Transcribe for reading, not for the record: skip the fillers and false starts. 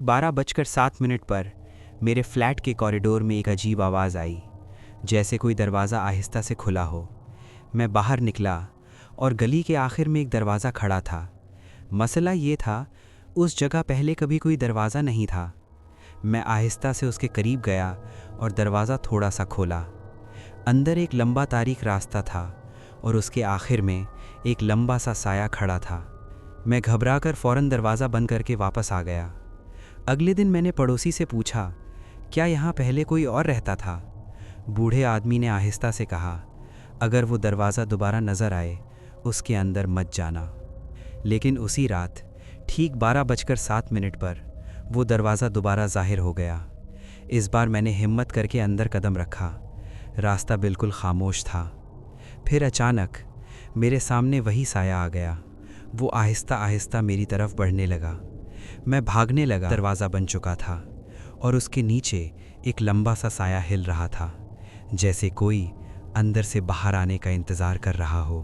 12:07 पर मेरे फ्लैट के कॉरिडोर में एक अजीब आवाज़ आई, जैसे कोई दरवाज़ा आहिस्ता से खुला हो। मैं बाहर निकला और गली के आखिर में एक दरवाज़ा खड़ा था। मसला ये था, उस जगह पहले कभी कोई दरवाज़ा नहीं था। मैं आहिस्ता से उसके करीब गया और दरवाज़ा थोड़ा सा खोला। अंदर एक लंबा तारीक रास्ता था और उसके आखिर में एक लंबा सा साया खड़ा था। मैं घबराकर फ़ौरन दरवाज़ा बंद करके वापस आ गया। अगले दिन मैंने पड़ोसी से पूछा, क्या यहाँ पहले कोई और रहता था? बूढ़े आदमी ने आहिस्ता से कहा, अगर वो दरवाज़ा दोबारा नज़र आए, उसके अंदर मत जाना। लेकिन उसी रात ठीक 12:07 पर वो दरवाज़ा दोबारा ज़ाहिर हो गया। इस बार मैंने हिम्मत करके अंदर कदम रखा। रास्ता बिल्कुल खामोश था। फिर अचानक मेरे सामने वही साया आ गया। वो आहिस्ता आहिस्ता मेरी तरफ बढ़ने लगा। मैं भागने लगा। दरवाज़ा बन चुका था और उसके नीचे एक लंबा सा साया हिल रहा था, जैसे कोई अंदर से बाहर आने का इंतज़ार कर रहा हो।